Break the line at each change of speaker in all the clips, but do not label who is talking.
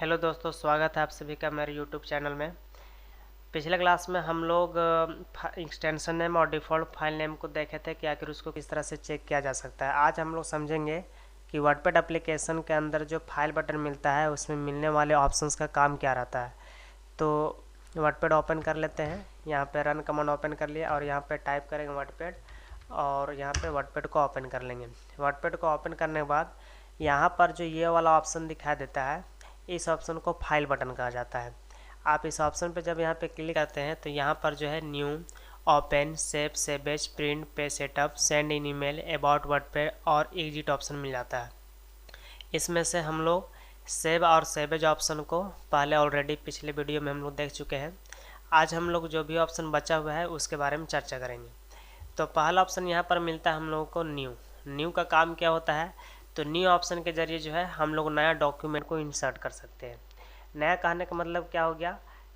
Hello दोस्तों, स्वागत है आप सभी का मेरे यूट्यूब चैनल में। पिछले क्लास में हम लोग एक्सटेंशन नेम और डिफ़ॉल्ट फाइल नेम को देखे थे कि आखिर उसको किस तरह से चेक किया जा सकता है। आज हम लोग समझेंगे कि वर्डपैड एप्लीकेशन के अंदर जो फाइल बटन मिलता है उसमें मिलने वाले ऑप्शंस का काम क्या रहता है। तो वर्डपैड ओपन कर लेते हैं। यहाँ पे रन कमांड ओपन कर लिया और यहाँ पे टाइप करेंगे वर्डपैड और यहाँ पे वर्डपैड को ओपन कर लेंगे। वर्डपैड को ओपन करने के बाद यहाँ पर जो ये वाला ऑप्शन दिखाई देता है, इस ऑप्शन को फाइल बटन कहा जाता है। आप इस ऑप्शन पे जब यहाँ पे क्लिक करते हैं तो यहाँ पर जो है new, open, save, save as, print, page setup, send in email, about WordPad और एग्जिट ऑप्शन मिल जाता है। इसमें से हम लोग सेव और सेवेज ऑप्शन को पहले ऑलरेडी पिछले वीडियो में हम लोग देख चुके हैं। आज हम लोग जो भी ऑप्शन बचा हुआ है उसके बारे में चर्चा करेंगे। तो पहला ऑप्शन यहाँ पर मिलता है हम लोगों को न्यू का काम क्या होता है। तो न्यू ऑप्शन के जरिए जो है हम लोग नया डॉक्यूमेंट को इंसर्ट कर सकते हैं। नया कहने का मतलब क्या हो गया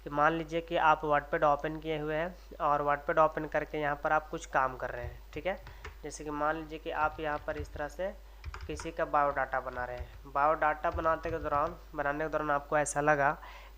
कि मान लीजिए कि आप वर्डपैड ओपन किए हुए हैं और वर्डपैड ओपन करके यहाँ पर आप कुछ काम कर रहे हैं, ठीक है। जैसे कि मान लीजिए कि आप यहाँ पर इस तरह से किसी का बायोडाटा बना रहे हैं। बायोडाटा बनाने के दौरान आपको ऐसा लगा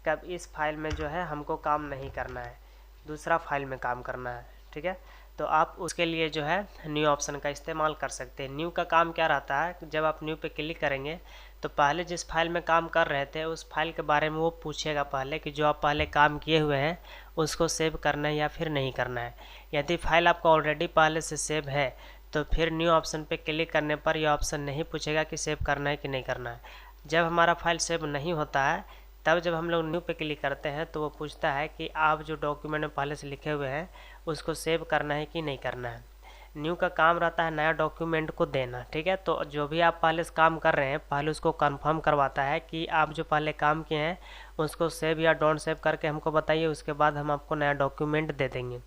कि अब इस फाइल में जो है हमको काम नहीं करना है, दूसरा फाइल में काम करना है, ठीक है। तो आप उसके लिए जो है न्यू ऑप्शन का इस्तेमाल कर सकते हैं। न्यू का काम क्या रहता है, जब आप न्यू पे क्लिक करेंगे तो पहले जिस फाइल में काम कर रहे थे उस फाइल के बारे में वो पूछेगा पहले कि जो आप पहले काम किए हुए हैं उसको सेव करना है या फिर नहीं करना है। यदि फाइल आपका ऑलरेडी पहले से सेव है तो फिर न्यू ऑप्शन पे क्लिक करने पर यह ऑप्शन नहीं पूछेगा कि सेव करना है कि नहीं करना है। जब हमारा फाइल सेव नहीं होता है तब जब हम लोग न्यू पे क्लिक करते हैं तो वो पूछता है कि आप जो डॉक्यूमेंट में पहले से लिखे हुए हैं उसको सेव करना है कि नहीं करना है। न्यू का काम रहता है नया डॉक्यूमेंट को देना, ठीक है। तो जो भी आप पहले से काम कर रहे हैं पहले उसको कंफर्म करवाता है कि आप जो पहले काम किए हैं उसको सेव या डोंट सेव करके हमको बताइए, उसके बाद हम आपको नया डॉक्यूमेंट दे देंगे।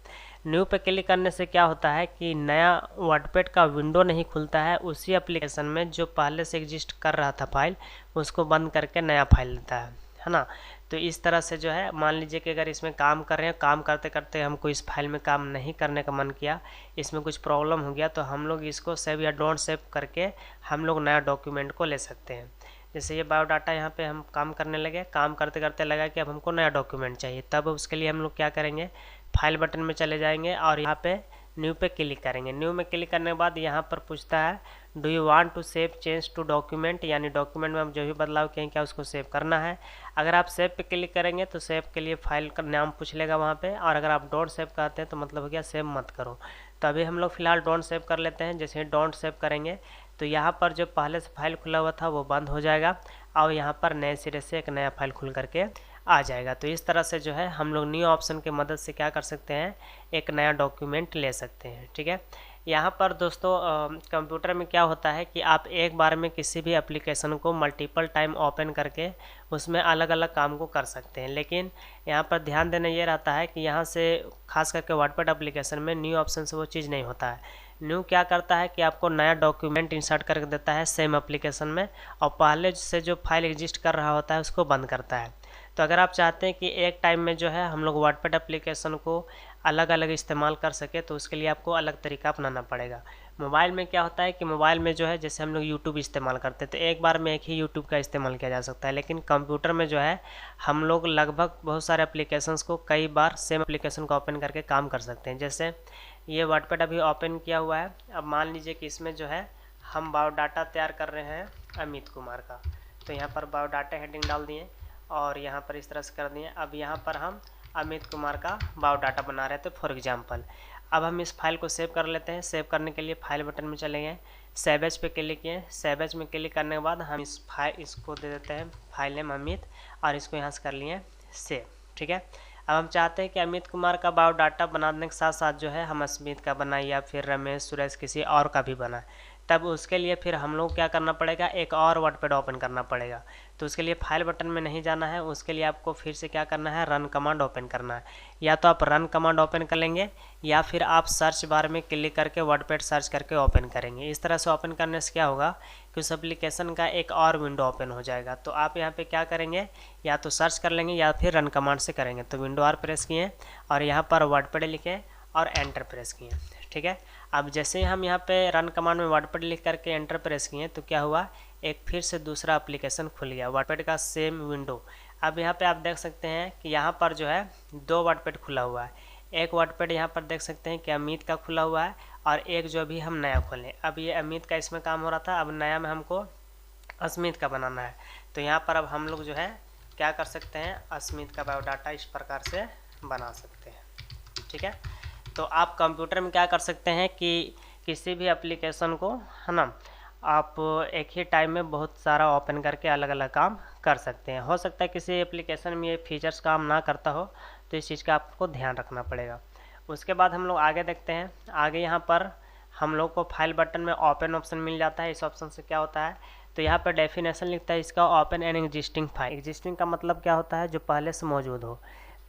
न्यू पे क्लिक करने से क्या होता है कि नया वर्डपैड का विंडो नहीं खुलता है, उसी एप्लीकेशन में जो पहले से एग्जिस्ट कर रहा था फाइल उसको बंद करके नया फाइल देता है ना। तो इस तरह से जो है मान लीजिए कि अगर इसमें काम कर रहे हैं, काम करते करते हमको इस फाइल में काम नहीं करने का मन किया, इसमें कुछ प्रॉब्लम हो गया, तो हम लोग इसको सेव या डोंट सेव करके हम लोग नया डॉक्यूमेंट को ले सकते हैं। जैसे ये बायोडाटा यहाँ पे हम काम करने लगे, काम करते करते लगा कि अब हमको नया डॉक्यूमेंट चाहिए, तब उसके लिए हम लोग क्या करेंगे, फाइल बटन में चले जाएंगे और यहाँ पे न्यू पे क्लिक करेंगे। न्यू में क्लिक करने के बाद यहाँ पर पूछता है do you want to save change to document, यानी डॉक्यूमेंट में हम जो भी बदलाव किए क्या उसको सेव करना है। अगर आप सेव पे क्लिक करेंगे तो सेव के लिए फाइल का नाम पूछ लेगा वहाँ पे, और अगर आप डोंट सेव कहते हैं तो मतलब हो गया सेव मत करो। तो अभी हम लोग फिलहाल डोंट सेव कर लेते हैं। जैसे डोंट सेव करेंगे तो यहाँ पर जो पहले से फाइल खुला हुआ था वो बंद हो जाएगा और यहाँ पर नए सिरे से एक नया फाइल खुल करके आ जाएगा। तो इस तरह से जो है हम लोग न्यू ऑप्शन की मदद से क्या कर सकते हैं, एक नया डॉक्यूमेंट ले सकते हैं, ठीक है। यहाँ पर दोस्तों कंप्यूटर में क्या होता है कि आप एक बार में किसी भी एप्लीकेशन को मल्टीपल टाइम ओपन करके उसमें अलग अलग काम को कर सकते हैं, लेकिन यहाँ पर ध्यान देना ये रहता है कि यहाँ से खास करके वर्डपैड एप्लीकेशन में न्यू ऑप्शन से वो चीज़ नहीं होता है। न्यू क्या करता है कि आपको नया डॉक्यूमेंट इंसर्ट करके देता है सेम एप्लीकेशन में, और पहले से जो फाइल एग्जिस्ट कर रहा होता है उसको बंद करता है। तो अगर आप चाहते हैं कि एक टाइम में जो है हम लोग वर्डपैड एप्लीकेशन को अलग अलग इस्तेमाल कर सके तो उसके लिए आपको अलग तरीका अपनाना पड़ेगा। मोबाइल में क्या होता है कि मोबाइल में जो है जैसे हम लोग यूट्यूब इस्तेमाल करते हैं तो एक बार में एक ही यूट्यूब का इस्तेमाल किया जा सकता है, लेकिन कंप्यूटर में जो है हम लोग लगभग बहुत सारे एप्लीकेशंस को कई बार सेम एप्लीकेशन को ओपन करके काम कर सकते हैं। जैसे ये वर्डपैड अभी ओपन किया हुआ है। अब मान लीजिए कि इसमें जो है हम बायोडाटा तैयार कर रहे हैं अमित कुमार का, तो यहाँ पर बायोडाटा हेडिंग डाल दिए और यहाँ पर इस तरह से कर दिए। अब यहाँ पर हम अमित कुमार का बायोडाटा बना रहे थे फॉर एग्जांपल। अब हम इस फाइल को सेव कर लेते हैं। सेव करने के लिए फाइल बटन में चले गए, सेवेज पे क्लिक किए। सेवेज में क्लिक करने के बाद हम इसको दे देते हैं फाइल नेम अमित, और इसको यहाँ से कर लिए सेव, ठीक है। अब हम चाहते हैं कि अमित कुमार का बायोडाटा बनाने के साथ साथ जो है हम स्मित का बनाए या फिर रमेश, सुरेश, किसी और का भी बनाए, तब उसके लिए फिर हम लोग क्या करना पड़ेगा, एक और वर्डपैड ओपन करना पड़ेगा। तो उसके लिए फाइल बटन में नहीं जाना है, उसके लिए आपको फिर से क्या करना है, रन कमांड ओपन करना है। या तो आप रन कमांड ओपन कर लेंगे या फिर आप सर्च बार में क्लिक करके वर्डपैड सर्च करके ओपन करेंगे। इस तरह से ओपन करने से क्या होगा कि उस एप्लीकेशन का एक और विंडो ओपन हो जाएगा। तो आप यहाँ पे क्या करेंगे, या तो सर्च कर लेंगे या फिर रन कमांड से करेंगे। तो विंडो आर प्रेस किए और यहाँ पर वर्डपैड लिखे और एंटर प्रेस किए, ठीक है। अब जैसे ही हम यहाँ पे रन कमांड में वर्डपैड लिख करके एंटर प्रेस किए तो क्या हुआ, एक फिर से दूसरा एप्लीकेशन खुल गया वर्डपैड का सेम विंडो। अब यहाँ पे आप देख सकते हैं कि यहाँ पर जो है 2 वर्डपैड खुला हुआ है। एक वर्डपैड यहाँ पर देख सकते हैं कि अमित का खुला हुआ है और एक जो भी हम नया खोलें। अब ये अमित का इसमें काम हो रहा था, अब नया में हमको अस्मित का बनाना है। तो यहाँ पर अब हम लोग जो है क्या कर सकते हैं, अस्मित का बायोडाटा इस प्रकार से बना सकते हैं। ठीक है, तो आप कंप्यूटर में क्या कर सकते हैं कि किसी भी एप्लीकेशन को, है ना, आप एक ही टाइम में बहुत सारा ओपन करके अलग अलग काम कर सकते हैं। हो सकता है किसी एप्लीकेशन में ये फीचर्स काम ना करता हो, तो इस चीज़ का आपको ध्यान रखना पड़ेगा। उसके बाद हम लोग आगे देखते हैं। आगे यहाँ पर हम लोग को फाइल बटन में ओपन ऑप्शन मिल जाता है। इस ऑप्शन से क्या होता है, तो यहाँ पर डेफिनेशन लिखता है इसका, open an existing file. Existing का मतलब क्या होता है, जो पहले से मौजूद हो।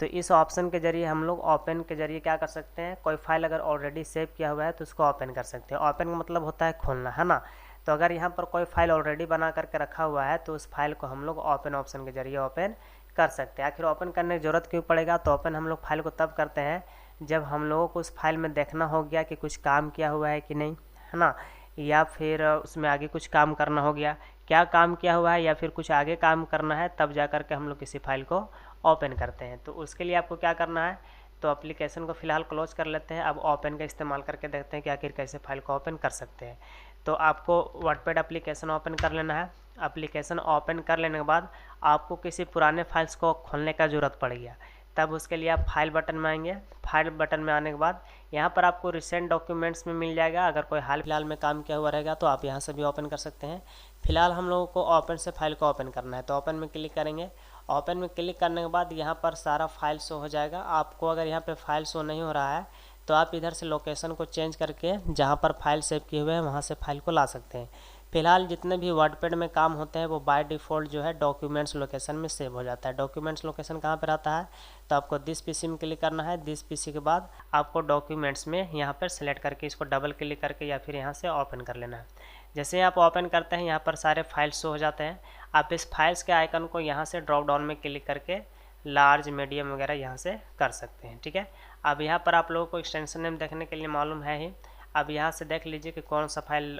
तो इस ऑप्शन के जरिए हम लोग ओपन के जरिए क्या कर सकते हैं, कोई फाइल अगर ऑलरेडी सेव किया हुआ है तो उसको ओपन कर सकते हैं। ओपन का मतलब होता है खोलना, है ना। तो अगर यहाँ पर कोई फाइल ऑलरेडी बना करके रखा हुआ है तो उस फाइल को हम लोग ओपन ऑप्शन के जरिए ओपन कर सकते हैं। आखिर ओपन करने की ज़रूरत क्यों पड़ेगा, तो ओपन हम लोग फाइल को तब करते हैं जब हम लोगों को उस फाइल में देखना हो गया कि कुछ काम किया हुआ है कि नहीं, है ना, या फिर उसमें आगे कुछ काम करना हो गया, क्या काम किया हुआ है या फिर कुछ आगे काम करना है, तब जा कर के हम लोग किसी फाइल को ओपन करते हैं। तो उसके लिए आपको क्या करना है, तो एप्लीकेशन को फ़िलहाल क्लोज कर लेते हैं। अब ओपन का इस्तेमाल करके देखते हैं कि आखिर कैसे फाइल को ओपन कर सकते हैं। तो आपको वर्डपैड एप्लीकेशन ओपन कर लेना है। एप्लीकेशन ओपन कर लेने के बाद आपको किसी पुराने फाइल्स को खोलने का ज़रूरत पड़ गया, तब उसके लिए आप फाइल बटन में आएंगे। फाइल बटन में आने के बाद यहाँ पर आपको रिसेंट डॉक्यूमेंट्स में मिल जाएगा। अगर कोई हाल फिलहाल में काम किया हुआ रहेगा तो आप यहाँ से भी ओपन कर सकते हैं। फिलहाल हम लोगों को ओपन से फाइल को ओपन करना है, तो ओपन में क्लिक करेंगे। ओपन में क्लिक करने के बाद यहाँ पर सारा फाइल शो हो जाएगा। आपको अगर यहाँ पे फाइल शो नहीं हो रहा है तो आप इधर से लोकेशन को चेंज करके जहाँ पर फाइल सेव किए हुए हैं वहाँ से फाइल को ला सकते हैं। फिलहाल जितने भी वर्डपैड में काम होते हैं वो बाय डिफ़ॉल्ट जो है डॉक्यूमेंट्स लोकेशन में सेव हो जाता है। डॉक्यूमेंट्स लोकेशन कहाँ पर आता है, तो आपको दिस पीसी में क्लिक करना है। दिस पीसी के बाद आपको डॉक्यूमेंट्स में यहाँ पर सेलेक्ट करके इसको डबल क्लिक करके या फिर यहाँ से ओपन कर लेना है। जैसे आप ओपन करते हैं यहाँ पर सारे फाइल्स शो हो जाते हैं। आप इस फाइल्स के आइकन को यहाँ से ड्रॉप डाउन में क्लिक करके लार्ज, मीडियम वगैरह यहाँ से कर सकते हैं। ठीक है, अब यहाँ पर आप लोगों को एक्सटेंशन नेम देखने के लिए मालूम है ही। अब यहाँ से देख लीजिए कि कौन सा फाइल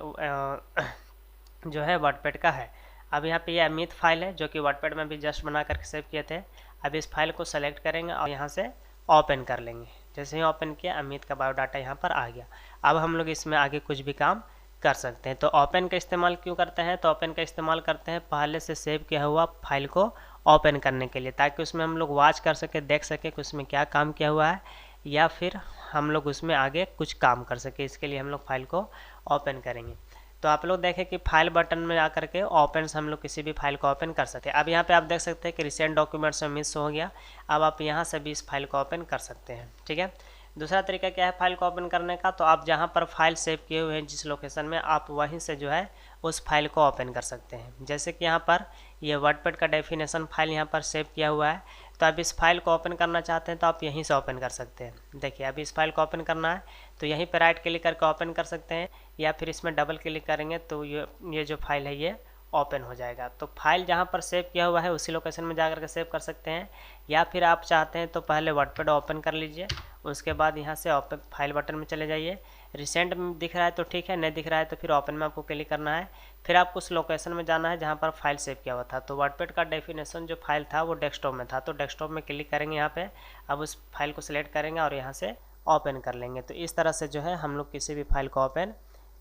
जो है वर्डपैड का है। अब यहाँ पे ये अमित फाइल है जो कि वर्डपैड में भी जस्ट बना करके सेव किए थे। अब इस फाइल को सेलेक्ट करेंगे और यहाँ से ओपन कर लेंगे। जैसे ही ओपन किया अमित का बायोडाटा यहाँ पर आ गया। अब हम लोग इसमें आगे कुछ भी काम कर सकते हैं। तो ओपन का इस्तेमाल क्यों करते हैं, तो ओपन का इस्तेमाल करते हैं पहले से सेव किया हुआ फाइल को ओपन करने के लिए, ताकि उसमें हम लोग वॉच कर सके, देख सके कि उसमें क्या काम किया हुआ है या फिर हम लोग उसमें आगे कुछ काम कर सके। इसके लिए हम लोग फाइल को ओपन करेंगे। तो आप लोग देखें कि फाइल बटन में आकर के ओपन से हम लोग किसी भी फाइल को ओपन कर सकते हैं। अब यहाँ पे आप देख सकते हैं कि रिसेंट डॉक्यूमेंट्स में मिस हो गया। अब आप यहाँ से भी इस फाइल को ओपन कर सकते हैं। ठीक है, दूसरा तरीका क्या है फाइल को ओपन करने का, तो आप जहाँ पर फाइल सेव किए हुए हैं जिस लोकेशन में, आप वहीं से जो है उस फाइल को ओपन कर सकते हैं। जैसे कि यहाँ पर ये वर्डपैड का डेफिनेशन फाइल यहाँ पर सेव किया हुआ है, तो आप इस फाइल को ओपन करना चाहते हैं तो आप यहीं से ओपन कर सकते हैं। देखिए अभी इस फाइल को ओपन करना है तो यहीं पर राइट क्लिक करके ओपन कर सकते हैं, या फिर इसमें डबल क्लिक करेंगे तो ये जो फाइल है ये ओपन हो जाएगा। तो फाइल जहाँ पर सेव किया हुआ है उसी लोकेशन में जाकर के सेव कर सकते हैं, या फिर आप चाहते हैं तो पहले वर्डपैड ओपन कर लीजिए, उसके बाद यहाँ से ओपन फाइल बटन में चले जाइए। रिसेंट में दिख रहा है तो ठीक है, नहीं दिख रहा है तो फिर ओपन में आपको क्लिक करना है। फिर आपको उस लोकेशन में जाना है जहाँ पर फाइल सेव किया हुआ था। तो वर्डपैड का डेफिनेशन जो फाइल था वो डेस्कटॉप में था, तो डेस्कटॉप में क्लिक करेंगे यहाँ पे। अब उस फाइल को सिलेक्ट करेंगे और यहाँ से ओपन कर लेंगे। तो इस तरह से जो है हम लोग किसी भी फाइल को ओपन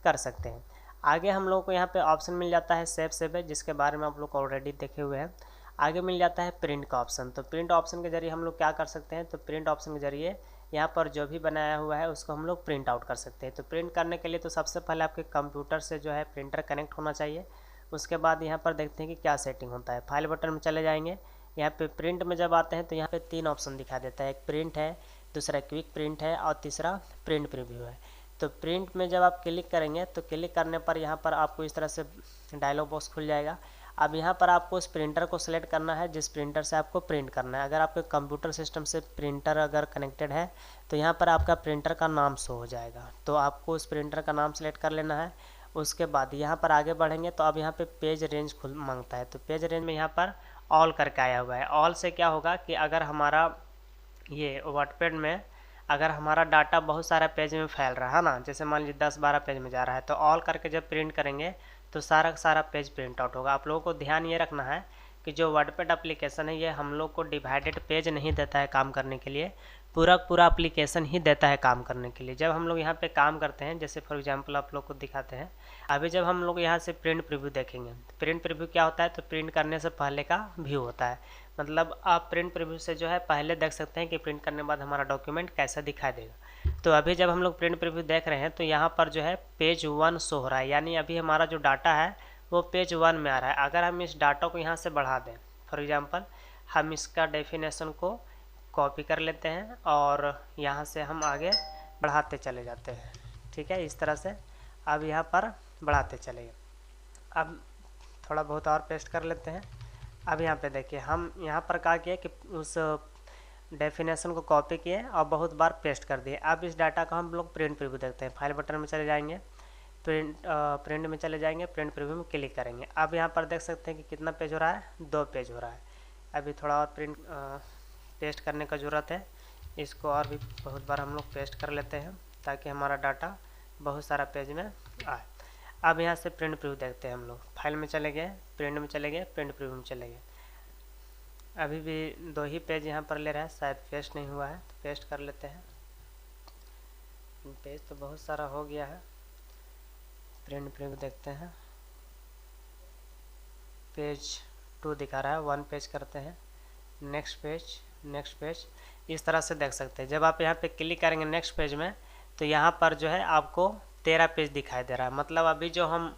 कर सकते हैं। आगे हम लोगों को यहाँ पे ऑप्शन मिल जाता है सेव है, जिसके बारे में आप लोग ऑलरेडी देखे हुए हैं। आगे मिल जाता है प्रिंट का ऑप्शन। तो प्रिंट ऑप्शन के जरिए हम लोग क्या कर सकते हैं, तो प्रिंट ऑप्शन के जरिए यहाँ पर जो भी बनाया हुआ है उसको हम लोग प्रिंट आउट कर सकते हैं। तो प्रिंट करने के लिए तो सबसे पहले आपके कंप्यूटर से जो है प्रिंटर कनेक्ट होना चाहिए। उसके बाद यहाँ पर देखते हैं कि क्या सेटिंग होता है। फाइल बटन में चले जाएंगे, यहाँ पे प्रिंट में जब आते हैं तो यहाँ पे 3 ऑप्शन दिखा देता है। एक प्रिंट है, दूसरा क्विक प्रिंट है और तीसरा प्रिंट प्रीव्यू है। तो प्रिंट में जब आप क्लिक करेंगे तो क्लिक करने पर यहाँ पर आपको इस तरह से डायलॉग बॉक्स खुल जाएगा। अब यहाँ पर आपको उस प्रिंटर को सिलेक्ट करना है जिस प्रिंटर से आपको प्रिंट करना है। अगर आपके कंप्यूटर सिस्टम से प्रिंटर अगर कनेक्टेड है तो यहाँ पर आपका प्रिंटर का नाम शो हो जाएगा, तो आपको उस प्रिंटर का नाम सेलेक्ट कर लेना है। उसके बाद यहाँ पर आगे बढ़ेंगे तो अब यहाँ पे पेज रेंज खुल मांगता है। तो पेज रेंज में यहाँ पर ऑल करके आया हुआ है। ऑल से क्या होगा कि अगर हमारा ये वर्डपैड में अगर हमारा डाटा बहुत सारा पेज में फैल रहा है ना, जैसे मान लीजिए 10-12 पेज में जा रहा है, तो ऑल करके जब प्रिंट करेंगे तो सारा का सारा पेज प्रिंट आउट होगा। आप लोगों को ध्यान ये रखना है कि जो वर्डपैड एप्लीकेशन है ये हम लोग को डिवाइडेड पेज नहीं देता है काम करने के लिए, पूरा पूरा एप्लीकेशन ही देता है काम करने के लिए। जब हम लोग यहाँ पे काम करते हैं, जैसे फॉर एग्जांपल आप लोग को दिखाते हैं, अभी जब हम लोग यहाँ से प्रिंट प्रीव्यू देखेंगे, प्रिंट प्रीव्यू क्या होता है, तो प्रिंट करने से पहले का व्यू होता है। मतलब आप प्रिंट प्रीव्यू से जो है पहले देख सकते हैं कि प्रिंट करने के बाद हमारा डॉक्यूमेंट कैसा दिखाई देगा। तो अभी जब हम लोग प्रिंट प्रीव्यू देख रहे हैं तो यहाँ पर जो है पेज 1 शो हो रहा है, यानी अभी हमारा जो डाटा है वो पेज 1 में आ रहा है। अगर हम इस डाटा को यहाँ से बढ़ा दें, फॉर एग्जांपल हम इसका डेफिनेशन को कॉपी कर लेते हैं और यहाँ से हम आगे बढ़ाते चले जाते हैं, ठीक है, इस तरह से। अब यहाँ पर बढ़ाते चले गए। अब थोड़ा बहुत और पेस्ट कर लेते हैं। अब यहाँ पे देखिए हम यहाँ पर क्या किए कि उस डेफिनेशन को कॉपी किए और बहुत बार पेस्ट कर दिए। अब इस डाटा का हम लोग प्रिंट प्रीव्यू देखते हैं। फाइल बटन में चले जाएंगे, प्रिंट में चले जाएंगे, प्रिंट प्रीव्यू में क्लिक करेंगे। अब यहाँ पर देख सकते हैं कि कितना पेज हो रहा है, 2 पेज हो रहा है। अभी थोड़ा और पेस्ट करने का ज़रूरत है, इसको और भी बहुत बार हम लोग पेस्ट कर लेते हैं ताकि हमारा डाटा बहुत सारा पेज में आए। अब यहाँ से प्रिंट प्रीव्यू देखते हैं हम लोग। फाइल में चले गए, प्रिंट में चले गए, प्रिंट प्रीव्यू में चले गए। अभी भी 2 ही पेज यहाँ पर ले रहा है, शायद पेस्ट नहीं हुआ है, तो पेस्ट कर लेते हैं। पेज तो बहुत सारा हो गया है। प्रिंट प्रीव्यू देखते हैं, पेज 2 दिखा रहा है, 1 पेज करते हैं, नेक्स्ट पेज, नेक्स्ट पेज, इस तरह से देख सकते हैं। जब आप यहाँ पे क्लिक करेंगे नेक्स्ट पेज में तो यहाँ पर जो है आपको 13 पेज दिखाई दे रहा है। मतलब अभी जो हम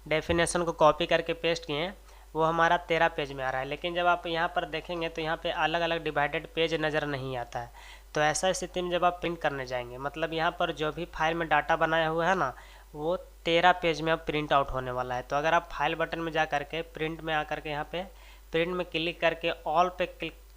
डेफिनेशन को कॉपी करके पेस्ट किए हैं वो हमारा 13 पेज में आ रहा है, लेकिन जब आप यहाँ पर देखेंगे तो यहाँ पे अलग अलग डिवाइडेड पेज नज़र नहीं आता है। तो ऐसा स्थिति में जब आप प्रिंट करने जाएंगे, मतलब यहाँ पर जो भी फाइल में डाटा बनाया हुआ है ना, वो 13 पेज में अब प्रिंट आउट होने वाला है। तो अगर आप फाइल बटन में जा करके प्रिंट में आकर के यहाँ पे प्रिंट में क्लिक करके ऑल पे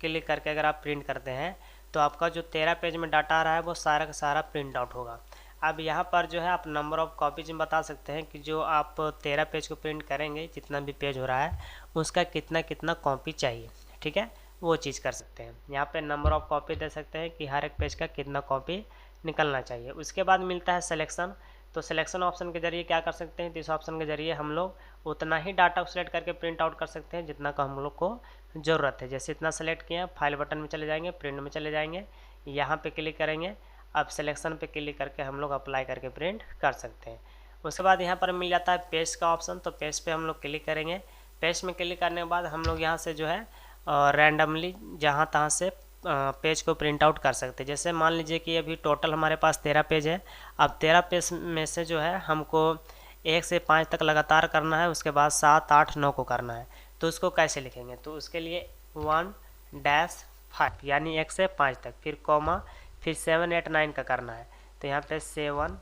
क्लिक करके अगर आप प्रिंट करते हैं तो आपका जो 13 पेज में डाटा आ रहा है वो सारा का सारा प्रिंट आउट होगा। अब यहाँ पर जो है आप नंबर ऑफ़ कॉपीज में बता सकते हैं कि जो आप 13 पेज को प्रिंट करेंगे, जितना भी पेज हो रहा है उसका कितना कितना कॉपी चाहिए, ठीक है, वो चीज़ कर सकते हैं। यहाँ पे नंबर ऑफ़ कॉपी दे सकते हैं कि हर एक पेज का कितना कॉपी निकलना चाहिए। उसके बाद मिलता है सिलेक्शन। तो सिलेक्शन ऑप्शन के जरिए क्या कर सकते हैं, तो इस ऑप्शन के जरिए हम लोग उतना ही डाटा को सिलेक्ट करके प्रिंट आउट कर सकते हैं जितना का हम लोग को ज़रूरत है। जैसे इतना सेलेक्ट किया, फाइल बटन में चले जाएंगे, प्रिंट में चले जाएंगे, यहाँ पे क्लिक करेंगे। अब सिलेक्शन पे क्लिक करके हम लोग अप्लाई करके प्रिंट कर सकते हैं। उसके बाद यहाँ पर मिल जाता है पेज का ऑप्शन। तो पेज पे हम लोग क्लिक करेंगे। पेज में क्लिक करने के बाद हम लोग यहाँ से जो है रैंडमली जहाँ तहाँ से पेज को प्रिंट आउट कर सकते हैं। जैसे मान लीजिए कि अभी टोटल हमारे पास 13 पेज है। अब 13 पेज में से जो है हमको 1 से 5 तक लगातार करना है, उसके बाद 7, 8, 9 को करना है। तो उसको कैसे लिखेंगे, तो उसके लिए 1-5 यानी 1 से 5 तक, फिर कॉमा, फिर 7, 8, 9 का करना है। तो यहाँ पे 7,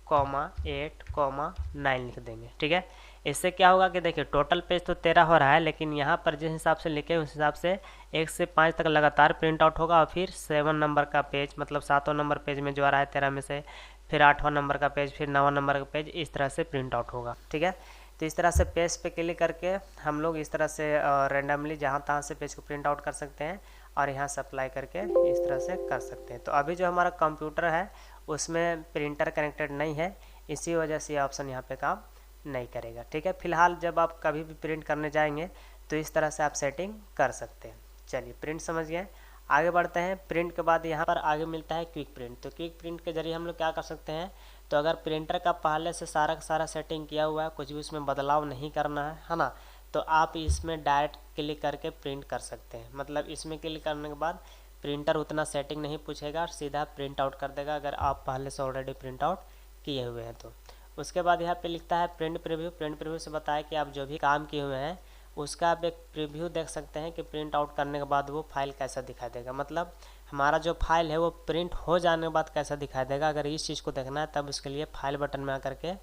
8, 9 लिख देंगे, ठीक है। इससे क्या होगा कि देखिए टोटल पेज तो 13 हो रहा है, लेकिन यहाँ पर जिस हिसाब से लिखे उस हिसाब से 1 से 5 तक लगातार प्रिंट आउट होगा और फिर 7 नंबर का पेज, मतलब 7वां नंबर पेज में जो आ रहा है 13 में से, फिर 8वां नंबर का पेज, फिर 9वां नंबर का पेज, इस तरह से प्रिंट आउट होगा, ठीक है। तो इस तरह से पेज पे क्लिक करके हम लोग इस तरह से रैंडमली जहाँ तहाँ से पेज को प्रिंट आउट कर सकते हैं और यहाँ से अप्लाई करके इस तरह से कर सकते हैं। तो अभी जो हमारा कंप्यूटर है उसमें प्रिंटर कनेक्टेड नहीं है, इसी वजह से ये ऑप्शन यहाँ पे काम नहीं करेगा, ठीक है। फिलहाल जब आप कभी भी प्रिंट करने जाएंगे तो इस तरह से आप सेटिंग कर सकते हैं। चलिए प्रिंट समझ गए, आगे बढ़ते हैं। प्रिंट के बाद यहाँ पर आगे मिलता है क्विक प्रिंट। तो क्विक प्रिंट के जरिए हम लोग क्या कर सकते हैं, तो अगर प्रिंटर का पहले से सारा का सारा सेटिंग किया हुआ है, कुछ भी उसमें बदलाव नहीं करना है ना, तो आप इसमें डायरेक्ट क्लिक करके प्रिंट कर सकते हैं। मतलब इसमें क्लिक करने के बाद प्रिंटर उतना सेटिंग नहीं पूछेगा, सीधा प्रिंट आउट कर देगा अगर आप पहले से ऑलरेडी प्रिंट आउट किए हुए हैं तो। उसके बाद यहाँ पे लिखता है प्रिंट प्रीव्यू। प्रिंट प्रीव्यू से बताया कि आप जो भी काम किए हुए हैं उसका आप एक प्रीव्यू देख सकते हैं कि प्रिंट आउट करने के बाद वो फाइल कैसा दिखाई देगा। मतलब हमारा जो फाइल है वो प्रिंट हो जाने के बाद कैसा दिखाई देगा। अगर इस चीज़ को देखना है तब उसके लिए फाइल बटन में आकर के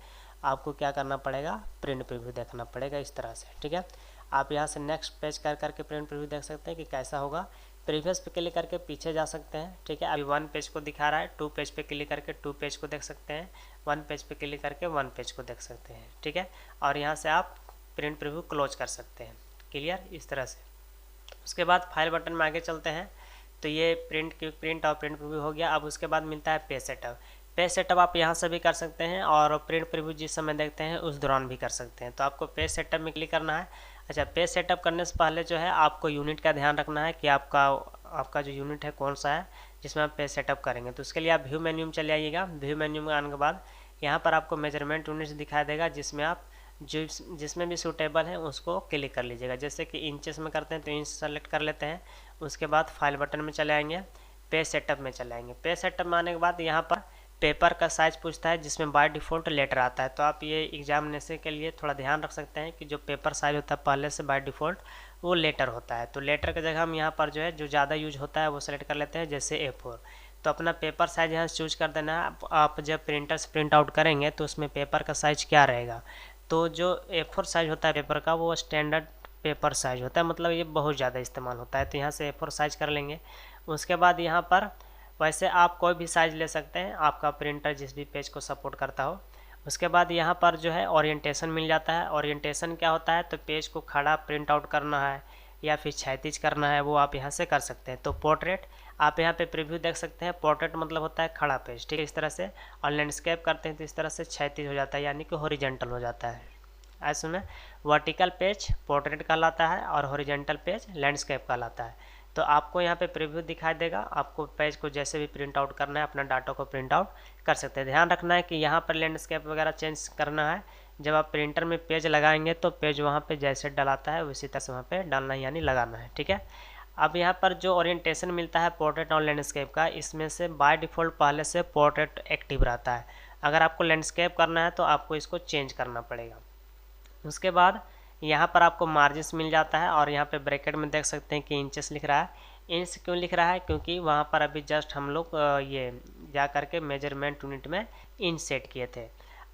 आपको क्या करना पड़ेगा, प्रिंट प्रीव्यू देखना पड़ेगा इस तरह से, ठीक है। आप यहाँ से नेक्स्ट पेज कर करके प्रिंट प्रीव्यू देख सकते हैं कि कैसा होगा। प्रीवियस पे क्लिक करके पीछे जा सकते हैं, ठीक है। अभी 1 पेज को दिखा रहा है, 2 पेज पे क्लिक करके 2 पेज को देख सकते हैं, 1 पेज पे क्लिक करके 1 पेज को देख सकते हैं, ठीक है। और यहाँ से आप प्रिंट प्रीव्यू क्लोज कर सकते हैं, क्लियर, इस तरह से। उसके बाद फाइल बटन में आगे चलते हैं। तो ये प्रिंट और प्रिंट प्रीव्यू हो गया। अब उसके बाद मिलता है पेज सेटअप। पेज सेटअप आप यहाँ से भी कर सकते हैं और प्रिंट प्रीव्यू जिस समय देखते हैं उस दौरान भी कर सकते हैं। तो आपको पेज सेटअप में क्लिक करना है। अच्छा, पेज सेटअप करने से पहले जो है आपको यूनिट का ध्यान रखना है कि आपका जो यूनिट है कौन सा है जिसमें आप पेज सेटअप करेंगे। तो उसके लिए आप व्यू मेन्यू में चले आइएगा। व्यू मेन्यू में आने के बाद यहाँ पर आपको मेजरमेंट यूनिट्स दिखाई देगा, जिसमें आप जिसमें भी सूटेबल है उसको क्लिक कर लीजिएगा। जैसे कि इंचेस में करते हैं तो इंच सेलेक्ट कर लेते हैं। उसके बाद फाइल बटन में चले आएंगे, पेज सेटअप में चले आएंगे। पेज सेटअप में आने के बाद यहाँ पर पेपर का साइज़ पूछता है, जिसमें बाय डिफ़ॉल्ट लेटर आता है। तो आप ये एग्जामिनेशन के लिए थोड़ा ध्यान रख सकते हैं कि जो पेपर साइज़ होता है पहले से बाय डिफ़ॉल्ट वो लेटर होता है। तो लेटर की जगह हम यहाँ पर जो है जो ज़्यादा यूज होता है वो सेलेक्ट कर लेते हैं, जैसे A4। तो अपना पेपर साइज़ यहाँ से चूज कर देना है। आप जब प्रिंटर से प्रिंट आउट करेंगे तो उसमें पेपर का साइज़ क्या रहेगा। तो जो A4 साइज़ होता है पेपर का वो स्टैंडर्ड पेपर साइज़ होता है, मतलब ये बहुत ज़्यादा इस्तेमाल होता है। तो यहाँ से A4 साइज़ कर लेंगे। उसके बाद यहाँ पर वैसे आप कोई भी साइज़ ले सकते हैं, आपका प्रिंटर जिस भी पेज को सपोर्ट करता हो। उसके बाद यहाँ पर जो है ओरिएंटेशन मिल जाता है। ओरिएंटेशन क्या होता है, तो पेज को खड़ा प्रिंट आउट करना है या फिर क्षैतिज करना है वो आप यहाँ से कर सकते हैं। तो पोर्ट्रेट आप यहाँ पे प्रीव्यू देख सकते हैं। पोर्ट्रेट मतलब होता है खड़ा पेज, ठीक है, इस तरह से। और लैंडस्केप करते हैं तो इस तरह से क्षैतिज हो जाता है, यानी कि हॉरिजॉन्टल हो जाता है। ऐसे में वर्टिकल पेज पोर्ट्रेट कहलाता है और हॉरिजॉन्टल पेज लैंडस्केप कहलाता है। तो आपको यहाँ पे प्रीव्यू दिखाई देगा। आपको पेज को जैसे भी प्रिंट आउट करना है अपना डाटा को प्रिंट आउट कर सकते हैं। ध्यान रखना है कि यहाँ पर लैंडस्केप वगैरह चेंज करना है। जब आप प्रिंटर में पेज लगाएंगे तो पेज वहाँ पे जैसे डलाता है उसी तरह से वहाँ पे डालना है, यानी लगाना है, ठीक है। अब यहाँ पर जो ओरिएंटेशन मिलता है पोर्ट्रेट और लैंडस्केप का, इसमें से बाय डिफ़ॉल्ट पहले से पोर्ट्रेट एक्टिव रहता है। अगर आपको लैंडस्केप करना है तो आपको इसको चेंज करना पड़ेगा। उसके बाद यहाँ पर आपको मार्जिन्स मिल जाता है और यहाँ पे ब्रैकेट में देख सकते हैं कि इंचेस लिख रहा है। इंच क्यों लिख रहा है, क्योंकि वहाँ पर अभी जस्ट हम लोग ये जा करके मेजरमेंट यूनिट में इंच सेट किए थे।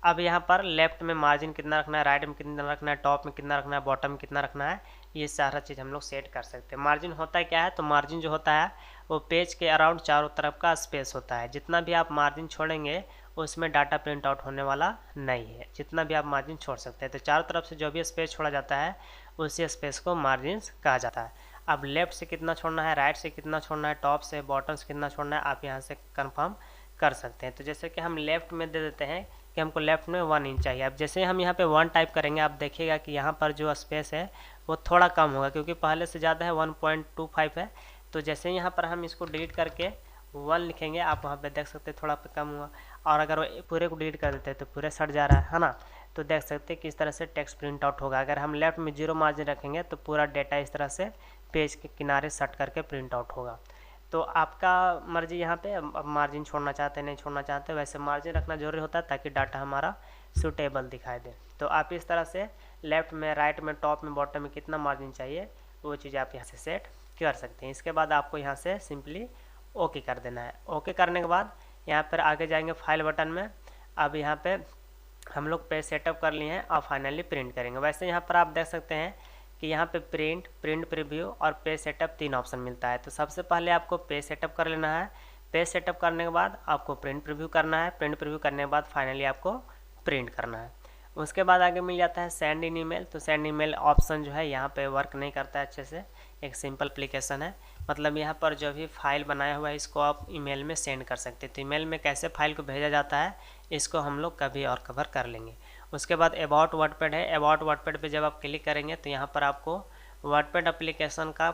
अब यहाँ पर लेफ्ट में मार्जिन कितना रखना है, राइट में कितना रखना है, टॉप में कितना रखना है, बॉटम में कितना रखना है, ये सारा चीज़ हम लोग सेट कर सकते हैं। मार्जिन होता है क्या है, तो मार्जिन जो होता है वो पेज के अराउंड चारों तरफ का स्पेस होता है। जितना भी आप मार्जिन छोड़ेंगे उसमें डाटा प्रिंट आउट होने वाला नहीं है, जितना भी आप मार्जिन छोड़ सकते हैं। तो चारों तरफ से जो भी स्पेस छोड़ा जाता है उसी स्पेस को मार्जिन कहा जाता है। अब लेफ्ट से कितना छोड़ना है, राइट से कितना छोड़ना है, टॉप से बॉटम से कितना छोड़ना है, आप यहाँ से कंफर्म कर सकते हैं। तो जैसे कि हम लेफ्ट में दे देते हैं कि हमको लेफ्ट में 1 इंच चाहिए। अब जैसे हम यहाँ पे 1 टाइप करेंगे आप देखिएगा कि यहाँ पर जो स्पेस है वो थोड़ा कम होगा, क्योंकि पहले से ज़्यादा है, 1.25 है। तो जैसे यहाँ पर हम इसको डिलीट करके 1 लिखेंगे, आप वहाँ पे देख सकते हैं थोड़ा पे कम हुआ। और अगर पूरे को डिलीट कर देते हैं तो पूरे सट जा रहा है ना। तो देख सकते हैं किस तरह से टेक्स्ट प्रिंट आउट होगा। अगर हम लेफ्ट में 0 मार्जिन रखेंगे तो पूरा डेटा इस तरह से पेज के किनारे सट करके प्रिंट आउट होगा। तो आपका मर्जी यहाँ पे, अब मार्जिन छोड़ना चाहते हैं नहीं छोड़ना चाहते, वैसे मार्जिन रखना जरूरी होता है ताकि डाटा हमारा सूटेबल दिखाई दे। तो आप इस तरह से लेफ्ट में, राइट में, टॉप में, बॉटम में कितना मार्जिन चाहिए वो चीज़ आप यहाँ से सेट कर सकते हैं। इसके बाद आपको यहाँ से सिंपली ओके कर देना है। ओके करने के बाद यहाँ पर आगे जाएंगे फाइल बटन में। अब यहाँ पे हम लोग पेज सेटअप कर लिए हैं और फाइनली प्रिंट करेंगे। वैसे यहाँ पर आप देख सकते हैं कि यहाँ पे प्रिंट प्रीव्यू और पेज सेटअप 3 ऑप्शन मिलता है। तो सबसे पहले आपको पेज सेटअप कर लेना है। पेज सेटअप करने के बाद आपको प्रिंट प्रीव्यू करना है। प्रिंट प्रीव्यू करने के बाद फाइनली आपको प्रिंट करना है। उसके बाद आगे मिल जाता है सेंड इन ईमेल। तो सेंड ईमेल ऑप्शन जो है यहाँ पे वर्क नहीं करता है अच्छे से। एक सिंपल एप्लीकेशन है, मतलब यहाँ पर जो भी फाइल बनाया हुआ है इसको आप ईमेल में सेंड कर सकते हैं। तो ईमेल में कैसे फाइल को भेजा जाता है इसको हम लोग कभी और कवर कर लेंगे। उसके बाद अबाउट वर्डपैड है। अबाउट वर्डपैड पे जब आप क्लिक करेंगे तो यहाँ पर आपको वर्डपैड एप्लीकेशन का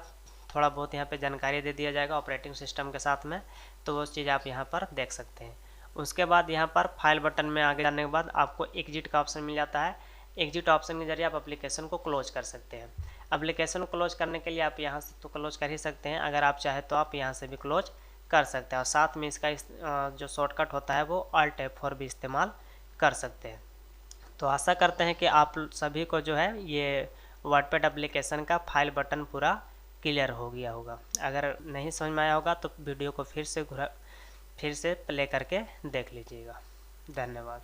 थोड़ा बहुत यहाँ पे जानकारी दे दिया जाएगा ऑपरेटिंग सिस्टम के साथ में, तो वो चीज़ आप यहाँ पर देख सकते हैं। उसके बाद यहाँ पर फाइल बटन में आगे जाने के बाद आपको एग्जिट का ऑप्शन मिल जाता है। एग्जिट ऑप्शन के जरिए आप एप्लीकेशन को क्लोज कर सकते हैं। एप्लीकेशन को क्लोज करने के लिए आप यहाँ से तो क्लोज कर ही सकते हैं, अगर आप चाहे तो आप यहाँ से भी क्लोज कर सकते हैं। और साथ में इसका जो शॉर्टकट होता है वो Alt F4 भी इस्तेमाल कर सकते हैं। तो आशा करते हैं कि आप सभी को जो है ये वर्डपैड एप्लीकेशन का फाइल बटन पूरा क्लियर हो गया होगा। अगर नहीं समझ में आया होगा तो वीडियो को फिर से प्ले करके देख लीजिएगा। धन्यवाद।